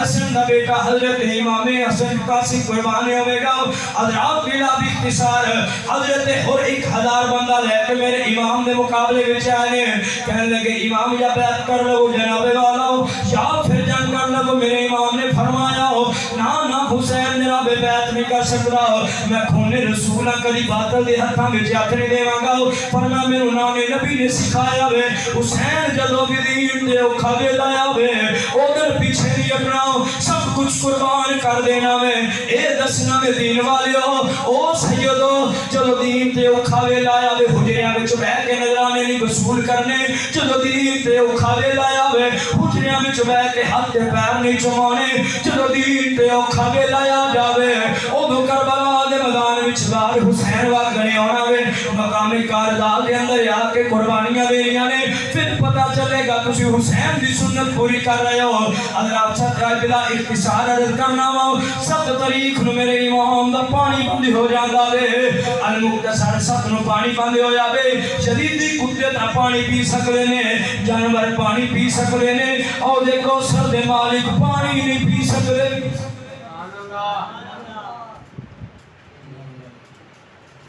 حسن دا بیٹا حضرت امام حسن قاسم قربان ہوئے گا حضرات بلا باختصار حضرت اور 1000 بندہ لے کے میرے امام دے مقابلے وچ آئے کہنے لگے امام یا بیعت کر لو جناب والا یا پھر جنگ کر لو میرے امام نے فرمایا نا حسین جناب بیعت نہیں کر سکتا میں خون رسول کبھی باطل دے ہتھاں وچ ہاتھ نہیں دیواں گا فرمایا میرے نانے نبی نے سکھایا وے حسین جدوں بھی دین تے اوکھا ویلا آوے اودر پیچھے نہیں ہٹنا سب کچھ قربان کر دینا وے اے دسنا وے دین والیو او سیدو چلو دین تے اوکھا ویلا آوے حجریاں وچ بیٹھ کے نظرانے نہیں وصول کرنے چلو دین تے اوکھا ویلا آوے حجریاں وچ بیٹھ کے ہاتھ تے پیر نہیں چمانے چلو دین تے اوکھا ویلا آ جاوے اودوں کربلا دے میدان وچ بار حسین واگنے آنا وے مقام کاردار دے اندر آ کے قربانیاں دیریاں نے پھر پتہ چلے گا تسی حسین دی سنت پوری کر رہے ہو اگر آپ ساتھ بلا اختصار عرض کرنا ہو سب تاریخ نو میرے امام دا پانی بندی ہو جاندہ وے المختصر سب نو پانی بندی ہو جاوے شدیدی کتے تا پانی پی سکتے نے جانور پانی پی سکتے نے اور دیکھو سرد مالک پانی نہیں پی سکتے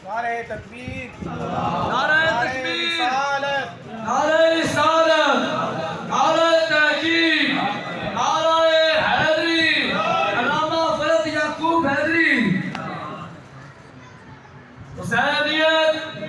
نعرہ تکبیر نعرہ تکبیر رسالت نعرہ رسالت نعرہ تحقیق نعرہ حیدری علامہ فرد یعقوب حیدری حسینیت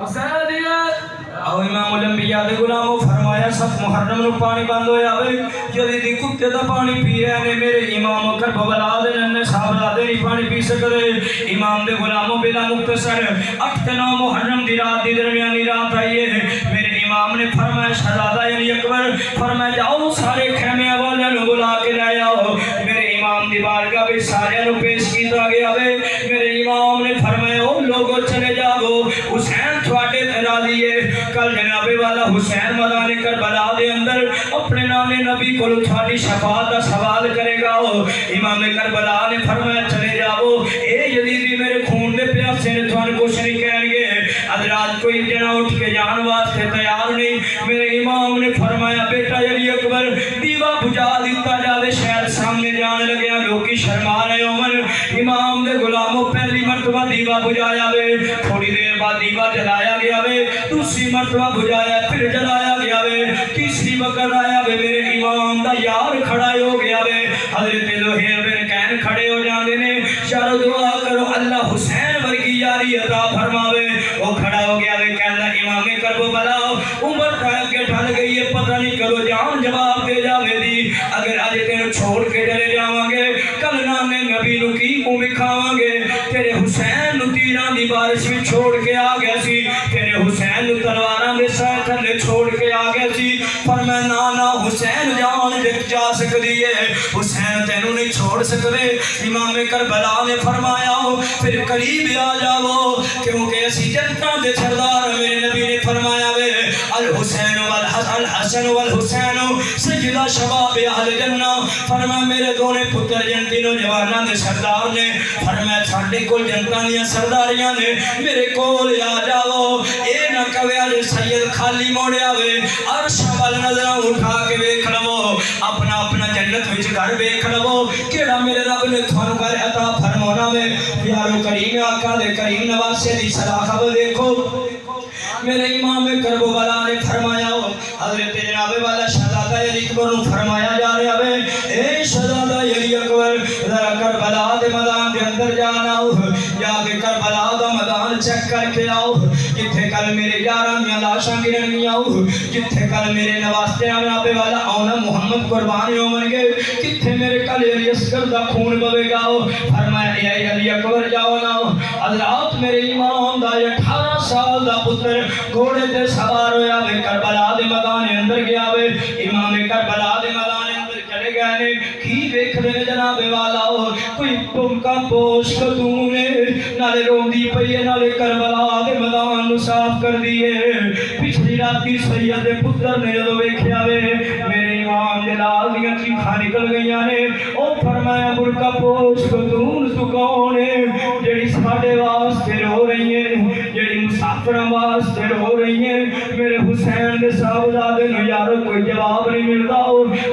حسینیت او امام الانبیاء دے غلاموں فرمایا سب محرم نو پانی بند ہویا وے جدی دی کتے دا پانی پی رہے نے میرے امام کربلا دے ننے صحابہ دے نہیں پانی پی سکدے امام دے غلاموں بلا مختصر 8 9 محرم دی رات دی درمیانی رات آئی ہے میرے امام نے فرمایا شہزادہ یعنی اکبر فرمایا جاؤ سارے خیمے والے نو بلا کے لے آؤ میرے امام دی بارگاہ وچ سارے نو پیش کیتا گیا وے میرے امام نے فرمایا او لوگو چلے جاؤ حسین تھوڑے تے راضی ہے کل جناب والا حسین میدان کربلا دے اندر اپنے نانے نبی کو تھوڑی شفاعت کا سوال کرے گا امام کربلا نے فرمایا چلے جاؤ اے یزیدی میرے خون دے پیاسے نے تھوڑے کچھ نہیں کہیں گے حضرات کوئی جنا اٹھ کے جان واسطے تیار نہیں میرے امام نے فرمایا بیٹا علی اکبر دیوا بجھا دیتا جاوے شہر سامنے جان لگیا لوکی شرما رہے عمر امام دے غلاموں پہلی مرتبہ دیوا بجھایا وے تھوڑی دیر بعد دیوا جلایا گیا وے دوسری مرتبہ بجھایا پھر جلایا گیا وے تیسری وقت آیا وے میرے امام دا یار کھڑا ہو گیا وے حضرت زہیر بن کین کھڑے ہو جاندے نے چارو دعا کرو اللہ حسین ورگی یاری عطا فرماوے وہ کھڑا ہو گیا وے کہندا امام کربلا عمر ٹھہر کے ڈھل گئی ہے پتہ نہیں کرو جان جواب دے جاوے دی اگر اج تینوں چھوڑ کے چلے جاواں گے کل نانے نبی نو کی منہ وکھاواں گے تیرے حسین نو تیراں دی بارش وچ چھوڑ کے آ گیا سی تیرے حسین نو تلواراں دے سائے تھلے چھوڑ کے آ گیا سی پر میں نانا حسین جان وچ جا سکدی ہے حسین تینوں نہیں چھوڑ سکدے امام کربلا نے فرمایا پھر قریب آ جاؤ کیونکہ اسی جنتاں دے سردار میرے نبی نے فرمایا وے الحسین والحسن والحسین سیدہ شباب اہل جنہ فرمایا میرے دونے پتر جنتی نوجواناں دے سردار نے فرمایا ساڈے کول جنتاں دیاں سرداریاں نے میرے کول آ جاؤ اے نہ کہے اج سید خالی موڑیا وے عرش وال نظراں اٹھا کے ویکھ لو اپنا اپنا جنت وچ گھر ویکھ لو کیڑا میرے رب نے تھانوں گھر عطا فرمانا وے پیارو کریم آقا دے کریم نواسے دی صلاح دیکھو میرے امام کربلا نے فرمایا حضرت جناب والا شہزادہ علی اکبر نے فرمایا جا رہا ہے اے شہزادہ علی اکبر ذرا کربلا دے میدان دے اندر جانا جا کے کربلا دا میدان چیک کر کے آؤ جتھے کل میرے یاراں دیاں لاشاں گرنگیاں جتھے کل میرے نواسے جناب والا آنا محمد قربان ہون گے جتھے میرے کل علی اصغر دا خون بہے گا فرمایا اے علی اکبر جاؤ نا حضرات میرے امام دا 18 سال دا پتر گھوڑے تے سوار ہویا وے کربلا دے میدان اندر گیا وے امام کربلا دے میدان اندر چلے گئے نے کی ویکھ دے جناب والا کوئی تم کا پوش کتونے نالے روندی پئی ہے نالے کربلا دے میدان نو صاف کر دیے پچھلی راتی سید دے پتر نے جدوں ویکھیا وے میرے امام جلال دیاں چیخاں نکل گئیاں نے او فرمایا برکا پوش کتون تو کون ہے جڑی ساڈے واسطے رو رہی ہے جڑی مسافراں واسطے رو رہی ہیں میرے حسین دے صاحبزادے نو یارو کوئی جواب نہیں ملدا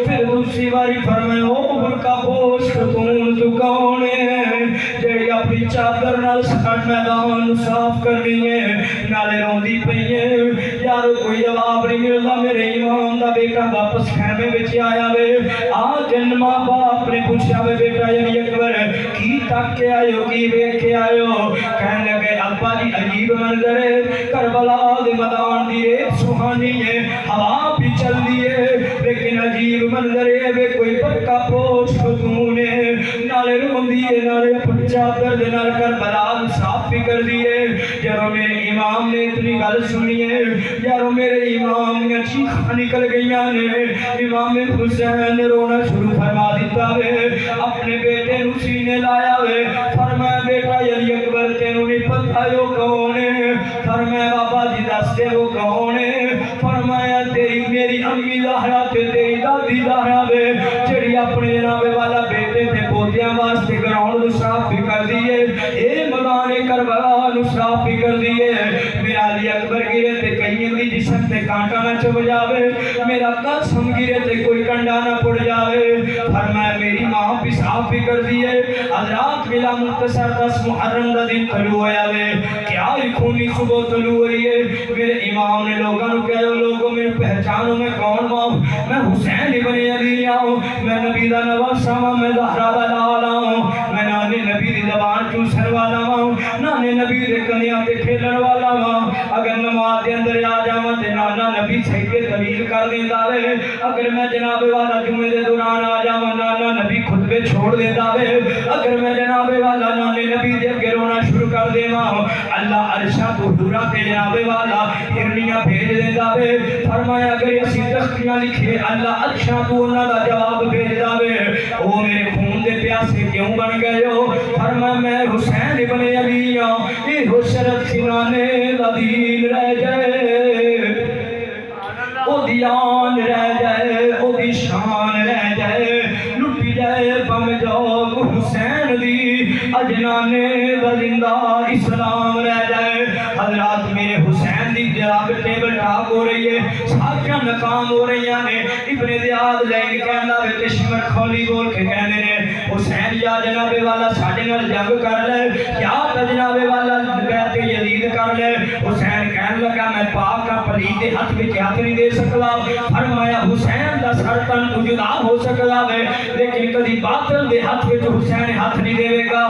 پھر دوسری باری فرمایا او نال سکھن میدان صاف کرنی ہے نالے روندی پئی ہے یارو کوئی جواب نہیں ملتا میرے امام دا بیٹا واپس خیمے وچ آیا وے آج ماں باپ نے پوچھا وے بیٹا علی اکبر کی تک کے آئے کی ویکھ کے آئے کہنے لگے ابا جی عجیب منظر ہے کربلا دے میدان دی ریت سہانی ہے ہوا بھی چل دی ہے لیکن عجیب منظر ہے وے کوئی برقع پوش خاتون ہے نالے روندی ہے نالے اپنی چادر دے نال کربلا صاف بھی کر دی ہے یارو میرے امام نے اتنی گل سنی ہے یارو میرے امام نے چیخاں نکل گئیاں نے امام حسین نے رونا شروع فرما دیتا وے اپنے بیٹے نو سینے لایا وے فرمایا بیٹا علی اکبر تینوں نہیں پتہ وہ کون ہے فرمایا بابا جی دس دے وہ کون ہے فرمایا تیری میری امی زہرا تے تیری دادی زہرا وے جڑی اپنے جناب والا بیٹے تے پوتیاں واسطے گراؤنڈ صاف بھی کر دیے اے میدان کربلا نو صاف بھی کر دیے میرا علی اکبر گرے تے کہیں دی جسم تے کانٹا نہ چب جاوے میرا قسم گرے تے کوئی کنڈا نہ پڑ جاوے فرمایا میری ماں بھی صاف بھی کر دیے حضرات ملا مختصر 10 محرم دا دن طلوع ہویا وے کیا خونی صبح طلوع ہوئی ہے میرے امام نے لوگوں نے کہا لوگوں میں پہچانو میں کون ماں میں حسین ابن علی ہوں میں نبی دا نواسا ہوں میں زہرا دا لالا ہوں میں نانے نبی دی زبان چوسن والا ہوں نانے نبی دے کنیاں تے کھیلن والا ہوں اگر نماز دے اندر آ جاواں تے نانا نبی سجدے طویل کر دیندا وے اگر میں جناب والا جمعے دے دوران آ جاواں نانا نبی خطبے چھوڑ دیندا وے اگر میں جناب والا نانے نبی دے اگے رونا شروع کر دیواں اللہ عرشاں تو حضورا تے جناب والا ہرنیاں بھیج دیندا وے فرمایا اگر اسی تختیاں لکھے اللہ عرشاں تو انہاں دا جواب بھیجدا وے او میرے خون دے پیاسے کیوں بن گئے ہو فرمایا میں حسین ابن علی ہوں یہ حسرت سنانے دا دین رہ جائے او دیان رہ جائے او دی شان رہ جائے لٹی جائے بم جوگ حسین دی اجنانے دا زندہ اسلام رہ جائے حضرات میرے حسین دی جناب ٹیبل ٹاک ہو رہی ہے ساکیاں ناکام ہو رہی ہیں ابن زیاد لین کہنا وے تشمر کھولی بول کے کہنے نے حسین یا جناب والا ساڑھے نال جنگ کر لے یا جناب والا بیعت یزید کر لے حسین کہنے لگا میں پاک کا پلید دے ہاتھ میں ہاتھ نہیں دے سکتا فرمایا حسین دا سر تن تو جدا ہو سکتا ہے لیکن کدی باطل دے ہاتھ میں حسین ہاتھ نہیں دے گا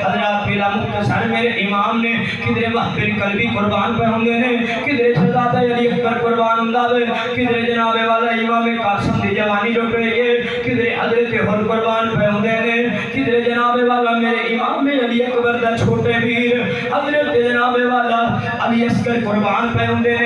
حضرات بلا مختصر میرے امام نے کدھر وحب بن قلبی قربان پہ ہوں نے کدھر شہزادہ علی اکبر قربان ہوں کدھر جناب والا امام قاسم دی جوانی لٹ رہی ہے کدھر حضرت حر قربان پہ ہوں نے کدھر جناب والا میرے امام علی اکبر دا چھوٹے ویر حضرت جناب والا علی اصغر قربان پہ ہوں نے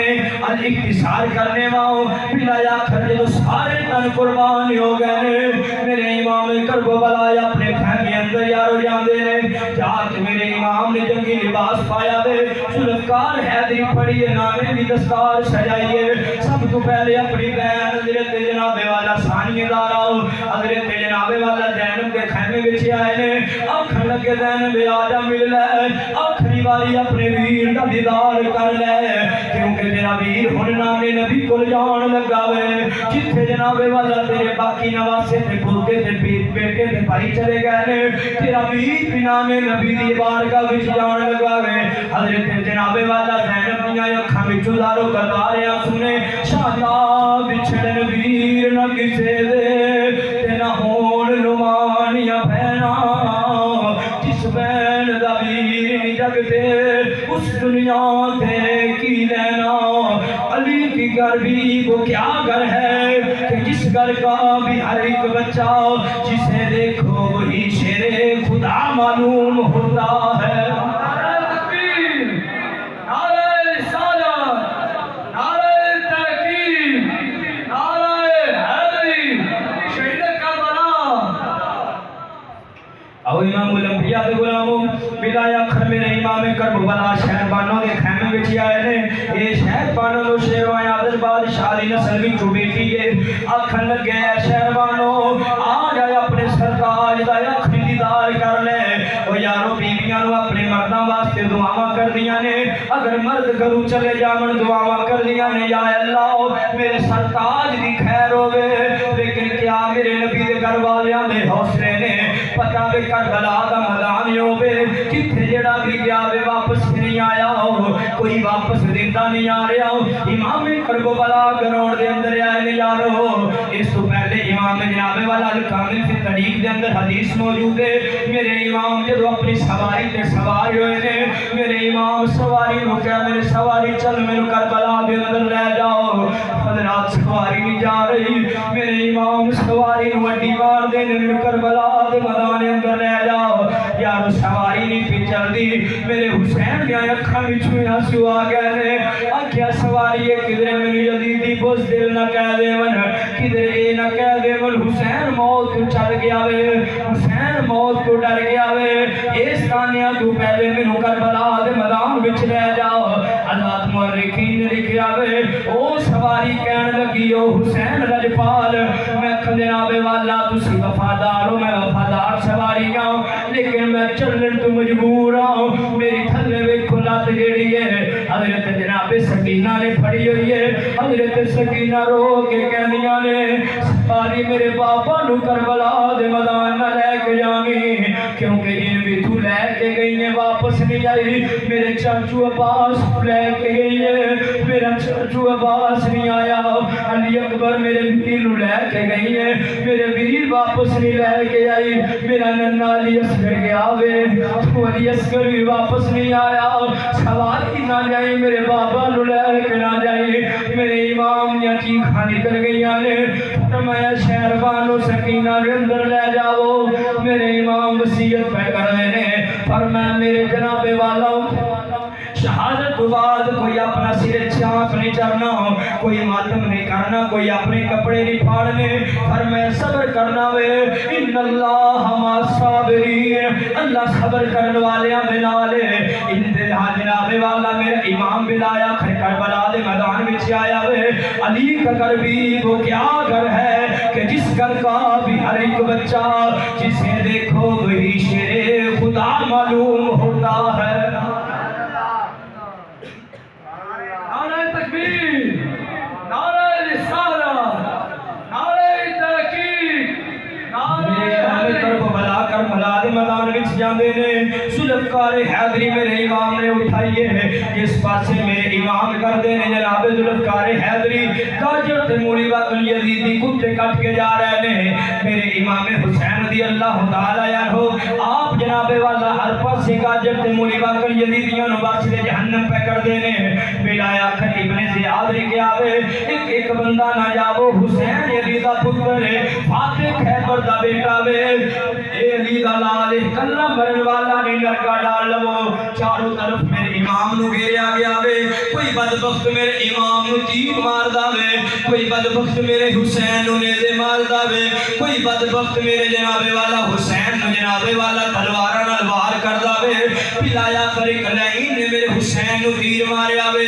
الاختصار کرنے واؤ بلا یا کھر جو سارے تن قربان ہو گئے میرے امام کربلا اپنے خیمے اندر یارو جاندے نے جات میرے امام نے جنگی لباس پایا دے ذوالفقار حیدری پڑھی ہے نامے بھی دستار سجائیے سب تو پہلے اپنی بہن حضرت جناب والا ثانیہ دارا حضرت جناب والا زینب کے خیمے وچ آئے نے آکھن لگے زینب آجا مل لے آخری باری اپنے ویر دا دیدار کر لے کیونکہ تیرا ویر ہن نانے نبی کول جان لگا وے جتھے جناب والا تیرے باقی نواسے تے پوتے تے بیٹے تے بھائی چلے گئے نے تیرا ویر بھی نانے نبی دی بارگاہ وچ جان لگا وے حضرت جناب والا زینب دیاں اکھاں وچ دارو کتاریاں سنے شاہدہ بچھڑن ویر نہ کسے دے تے نہ ہون نمانیاں بہنا جس بہن دا ویر نہیں جگتے اس دنیا تے کی لینا علی کی گھر بھی وہ کیا گھر ہے کہ جس گھر کا بھی ہر ایک بچہ جسے دیکھو وہی شیر خدا معلوم ہوتا ہے او امام الانبیاء دے غلاموں بلایا کھر میرے امام کربلا شہر بانوں دے خیمے وچ آئے نے اے شہر بانوں نو شیروان عادل بادشاہ دی نسل وچ بیٹی ہے آکھن لگے شہر بانوں آ جائے اپنے سرتاج دا اکھ دیدار کر لے او یارو بیویاں نو اپنے مرداں واسطے دعاواں کردیاں نے اگر مرد گھروں چلے جاون دعاواں کردیاں نے یا اللہ میرے سرتاج دی خیر ہوے لیکن کیا میرے نبی دے گھر والیاں دے حوصلے نے پتہ کربلا دا میدان ہوے جتھے جڑا بھی کوئی واپس دیتا نہیں آ رہا امام کربلا گراؤنڈ دے اندر آئے نے یارو اس تو پہلے امام جناب والا الکامل فی الطریق دے اندر حدیث موجود ہے میرے امام جدو اپنی سواری تے سوار ہوئے نے میرے امام سواری نو کہا میرے سواری چل میرے کربلا دے اندر لے جاؤ حضرات سواری نہیں جا رہی میرے امام سواری نو اڈی مار دے میرے کربلا دے میدان اندر لے جاؤ یارو سواری نہیں پی چل دی میرے حسین نے اکھاں وچوں آنسو آ گئے نے آکھیا سواری کدھر میری یزیدی بوجھ دل نہ کہہ دے من کدھر اے نہ کہہ دے من حسین موت تو چل گیا وے حسین موت تو ڈر گیا وے اس تانیاں تو پہلے مینوں کربلا دے میدان وچ لے جاؤ حضرات مورخین نے لکھیا وے او سواری کہن لگی او حسین رجپال میں جناب والا تسی وفادار ہو میں وفادار سواری ہوں لیکن میں چلن تو مجبور ہوں میری تھلے ویکھو لت جیڑی ہے حضرت جناب سکینہ نے پھڑی ہوئی ہے حضرت سکینہ رو کے کہنیاں نے سواری میرے بابا نو کربلا دے میدان نہ لے کے جانی کیونکہ جن بھی تو لے کے گئی ہے واپس نہیں آئی میرے چاچو عباس لے کے گئی ہے میرا چاچو عباس نہیں آیا علی اکبر میرے ویر نو لے کے گئی ہے میرے ویر واپس نہیں لے کے آئی میرا ننا علی اصغر گیا وے تو علی اصغر بھی واپس نہیں آیا سواری نہ جائی میرے بابا نو لے کے نہ جائی میرے امام نے چیخاں نکل گئی نے فرمایا شہر بانو سکینہ کے اندر لے جاؤ میرے امام وصیت پہ کر رہے ہیں فرمایا میرے جناب والا شہادت بعد کوئی اپنا سر چاک نہیں چڑھنا کوئی ماتم نہیں کرنا کوئی اپنے کپڑے نہیں پھاڑنے فرمایا صبر کرنا وے ان اللہ مع الصابرین اللہ صبر کرنے والے میں نال انتہا جناب والا میرا امام بلایا کربلا دے میدان وچ آیا وے علی کا گھر بھی وہ کیا گھر ہے کہ جس گھر کا بھی ہر ایک بچہ جسے دیکھو وہی شیر خدا معلوم ہوتا ہے نعرہ تکبیر نعرہ رسالت نعرہ تحقیق میرے امام کربلا دے میدان وچ جاندے نے ذوالفقار حیدری میرے امام نے اٹھائیے جس پاسے میرے امام کردے نے جناب ذوالفقار حیدری گاجر تے مولی وقت یزیدی کتے کٹ کے جا رہے نے میرے امام حسین رضی اللہ تعالی عنہ آپ جناب والا ہر پاسے گاجر تے مولی وقت یزیدیاں نو واسطے جہنم پہ کر دے نے بلایا کھر ابن زیاد نے کیا وے ایک بندہ نہ جاو حسین یزید دا پتر فاتح خیبر دا بیٹا وے اے علی دا لال کلہ مرن والا نہیں لڑکا ڈال لو چاروں طرف میرے امام نو گھیریا گیا وے کوئی بدبخت میرے امام نو تیر مار دا وے کوئی بدبخت میرے حسین نو نیزے مار دا وے کوئی بدبخت میرے جناب والا حسین نو جناب والا تلوارہ نال وار کر دا وے پلایا کرے کلائن نے میرے حسین نو تیر ماریا وے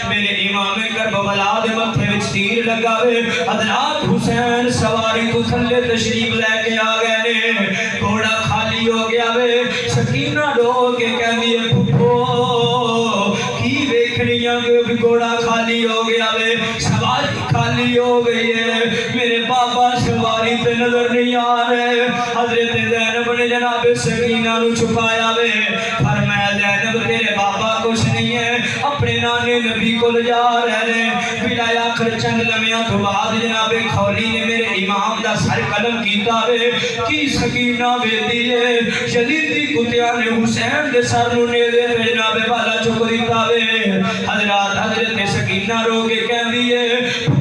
میرے امام کربلا دے متھے وچ تیر لگا وے حضرات حسین سواری تو تھلے تشریف لے کے آ گئے نے گھوڑا خالی ہو گیا وے سکینہ ڈو کے کہندی ہے پھپھو کی ویکھنیاں کہ گھوڑا خالی ہو گیا وے سواری خالی ہو گئی ہے میرے بابا سواری تے نظر نہیں آ رہے حضرت زینب نے جناب سکینہ نو چھپایا وے فرمایا زینب تیرے بابا کچھ نہیں ہے اپنے نانے نبی کو جا رہے ہیں بلایا کر چند لمحیاں تو بعد جناب خولی نے میرے امام دا سر قلم کیتا وے کی سکینہ وے دیئے یزیدی کتیاں نے حسین دے سر نو نیزے تے جناب والا چک دیتا وے حضرت سکینہ رو کے کہہ دیئے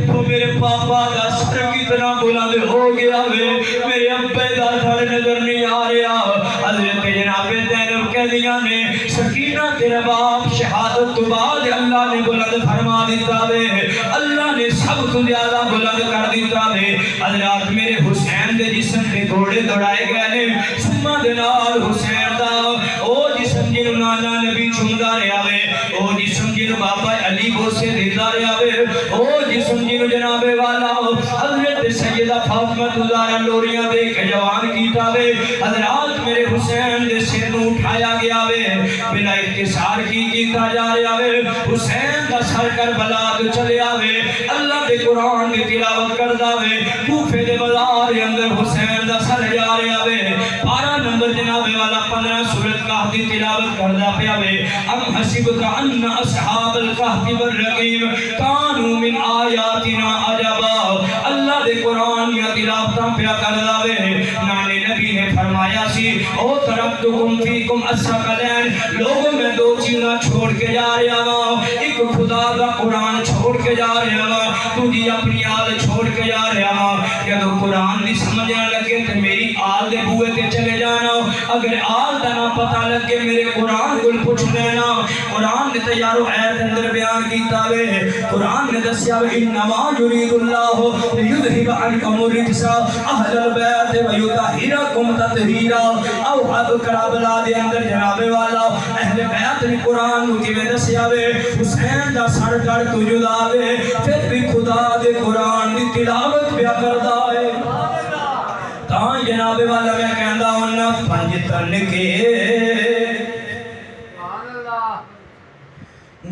تو میرے پاپا دا سر کتنا بلند ہو گیا وے میرے ابے دا سر نظر نہیں آ رہا حضرت جناب زینب کہہ دیا نے سکینہ تیرا باپ شہادت تو بعد اللہ نے بلند فرما دیتا وے اللہ نے سب تو زیادہ بلند کر دیتا وے حضرات میرے حسین دے جسم کے گھوڑے دوڑائے گئے نے سمہ دے نال حسین دا او جسم جنو نانا نبی چھمدا رہا وے او جسم جنو بابا علی بوسے دیتا رہا وے او جسم جنو جناب والا حضرت سیدہ فاطمہ تزارہ لوریاں دے کے جوان کیتا وے حضرات میرے حسین دے سر نو اٹھایا گیا وے بلا اختصار کیتا جا رہا وے حسین دا سر کربلا تو چلیا وے اللہ دے قرآن دی تلاوت کردا وے کوفے دے بازار اندر حسین دا سر جا رہا وے 12 نمبر جناب والا 15 سورت کا دی تلاوت کردا پیا وے ام حسبت ان اصحاب الکہف والرقیم کانوا من آیاتنا عجبا اللہ دے قرآن یا تلاوتاں پیا کردا وے نانے نبی نے فرمایا سی او ترکتکم فیکم الثقلین لوگوں میں دو چیزاں چھوڑ کے جا رہا ہوں ایک خدا دا قرآن چھوڑ کے جا رہا ہوں تجھی اپنی آل چھوڑ کے جا رہا ہوں جدو قرآن دی سمجھنا لگے تو میری آل دے بوئے تے چلے جانا اگر آل دا نہ پتہ لگے میرے قرآن کو پوچھ لینا قرآن نے تیارو ایت اندر بیان کیتا وے قرآن نے دسیا وے انما یرید اللہ لیذہب عنکم الرجس اہل البیت ویطہرکم تطہیرا او اب کربلا دے اندر جناب والا اہل بیت نے قرآن نو کیویں دسیا وے حسین دا سر کر تو جدا وے پھر بھی خدا دے قرآن دی تلاوت پیا کردا ہے تاں جناب والا میں کہندا ہوں پنج تن کے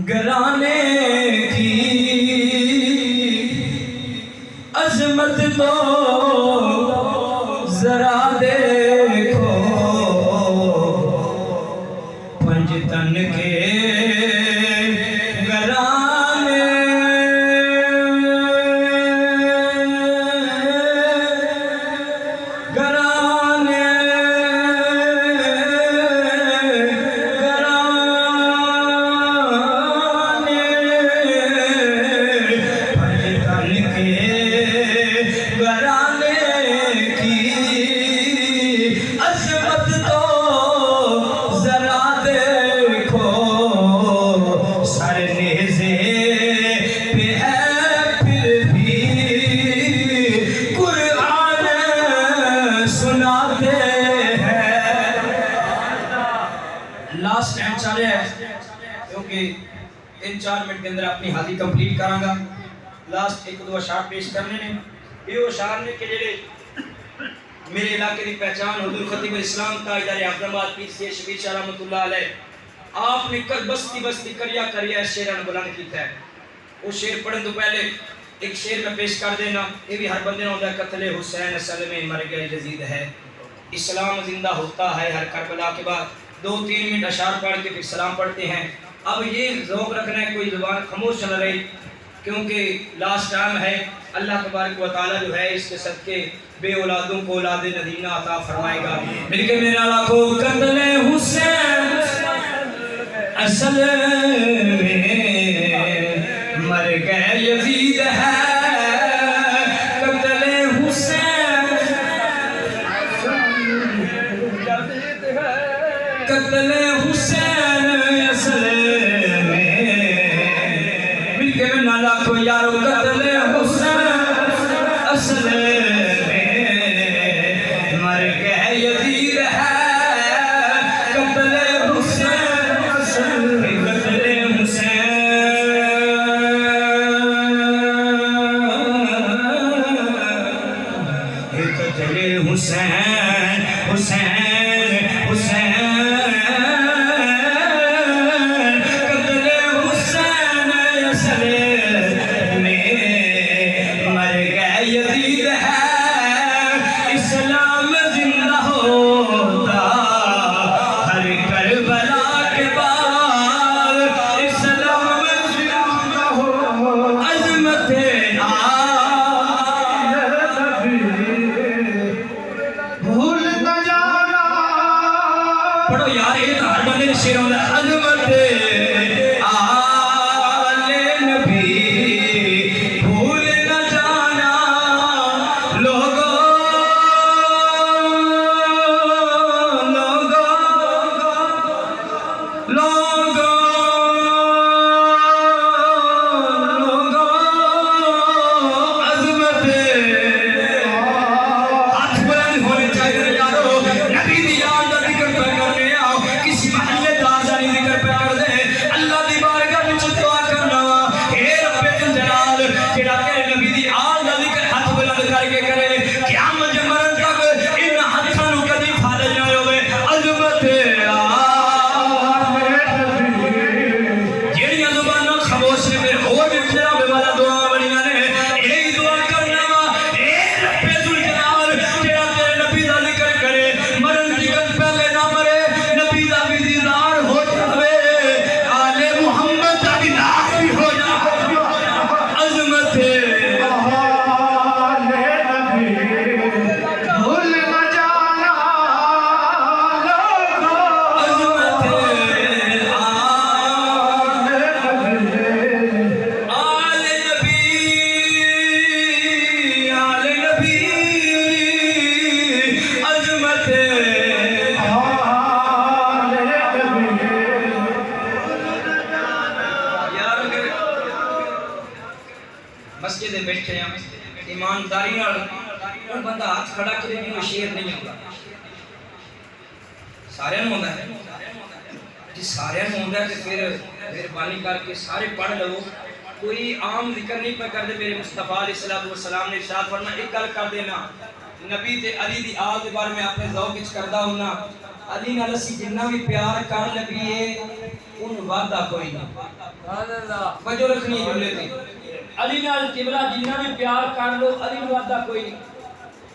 گرانے کی عظمت تو ذرا دیکھو پنج تن کے گرانے لاسٹ ٹائم چاہ رہے ہیں کیونکہ ان 4 منٹ کے اندر اپنی حاضری کمپلیٹ کروں گا لاسٹ ایک دو اشعار پیش کرنے نے یہ اشعار نے کہ جڑے میرے علاقے کی پہچان حضور خطیب الاسلام تاجدار اعظمات پیر سید شبیر شاہ رحمۃ اللہ علیہ آپ نے بستی بستی کریا کریا اس شعر بلند کیتا ہے وہ شعر پڑھنے تو پہلے ایک شعر میں پیش کر دینا یہ بھی ہر بندے نے ہوتا ہے قتل حسین اصل میں مر گئے یزید ہے اسلام زندہ ہوتا ہے ہر کربلا کے بعد 2-3 منٹ اشعار پڑھ کے پھر سلام پڑھتے ہیں اب یہ ذوق رکھنا ہے کوئی زبان خاموش نہ رہی کیونکہ لاسٹ ٹائم ہے اللہ تبارک و تعالیٰ جو ہے اس کے صدقے بے اولادوں کو اولاد نبینہ عطا فرمائے گا مل کے میرا لاکھو قتل حسین اصل میں مر گئے یزید ہے قتل حسین قتل حسین اصل میں مل کے میرا لاکھو یارو قتل حسین اصل حسین حسین حسین قتل حسین اصل میں مر گئے یزید ہے اسلام زندہ ہوتا ہر کربلا کے بعد اسلام زندہ ہو عظمت پڑھو یار یہ تو ہر بندے نے شعر ہوتا ہے عظمت آل نبی بھول نہ جانا لوگو لوگو لوگو لوگو عظمت ہاتھ بلند ہونے چاہیے یارو نبی دی یاد کا ذکر کرنے آؤ کسی محلے دار نہیں ذکر پہ کر دے اللہ دی بارگاہ میں دعا کرنا اے رب جلال جڑا کہ نبی دی آل دا ذکر ہاتھ بلند کر کے کرے قیامت مرن تک ان ہاتھاں نو کدی فالج نہ ہوے عظمت جیڑیاں زباناں خاموش نے پھر اور بھی جناب والا دعا بڑیاں نے یہی دعا کرنا اے رب جلال جڑا کہ نبی دا ذکر کرے مرن دی گل پہلے نہ مرے نبی دا بھی دی بیٹھے ہیں ایمانداری نال وہ بندہ ہاتھ کھڑا کرے بھی وہ شیر نہیں ہوگا سارے ہوندا ہے جی سارے ہوندا ہے کہ پھر مہربانی کر کے سارے پڑھ لو کوئی عام ذکر نہیں پہ کر دے میرے مصطفیٰ علیہ السلام نے ارشاد فرمایا ایک گل کر دینا نبی تے علی دی آل دے بارے میں اپنے ذوق وچ کردا ہوندا علی نال اسی جنہ بھی پیار کر لگیے ان وعدہ کوئی نہیں سبحان اللہ وجہ رکھنی ہے جملے تے علی نال قبلہ جنہ بھی پیار کر لو علی نال وعدہ کوئی نہیں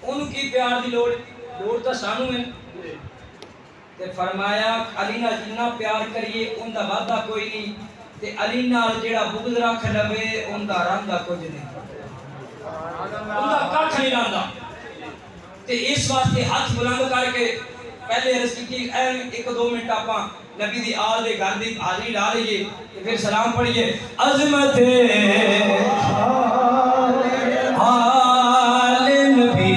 ان کی پیار دی لوڑ تو سانو ہے تے فرمایا علی نال جنہ پیار کریے ان دا وعدہ کوئی نہیں تے علی نال جیڑا بغض رکھ لوے ان دا رندا کچھ نہیں ان دا کچھ نہیں رندا تے اس واسطے ہاتھ بلند کر کے پہلے عرض کی کہ ایک دو منٹ آپاں نبی دی آل دے گھر دی حاضری لا لئیے تے پھر سلام پڑھیے عظمت آل نبی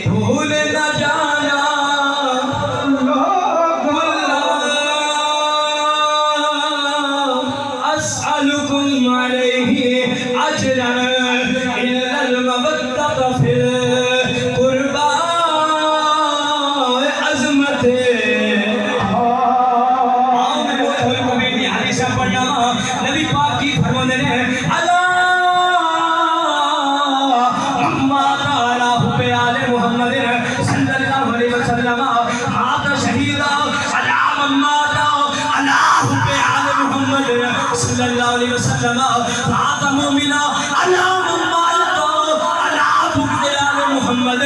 بھول نہ جانا اسألكم علیہ اجرا الا المودۃ فی القربى عظمت نبی پاک کی فرمانے ہیں اللہ محمد علیہ پہ آل محمد صلی اللہ علیہ وسلم مات شہیدہ اللہ محمد علیہ پہ آل محمد صلی اللہ علیہ وسلم مات مومنہ اللہ محمد علیہ پہ آل محمد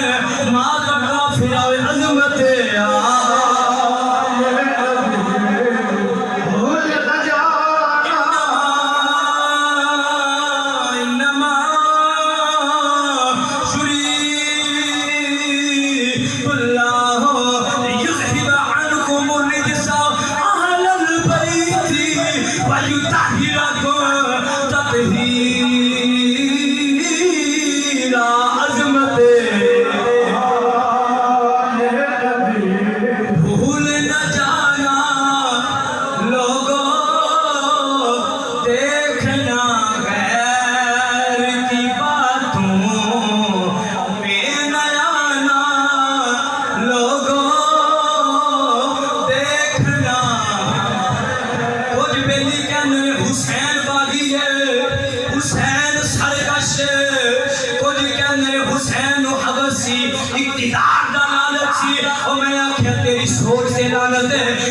مات کافر عظمت اقتدار دا لالچ سی او میں آکھیا تیری سوچ تے لعنت ہے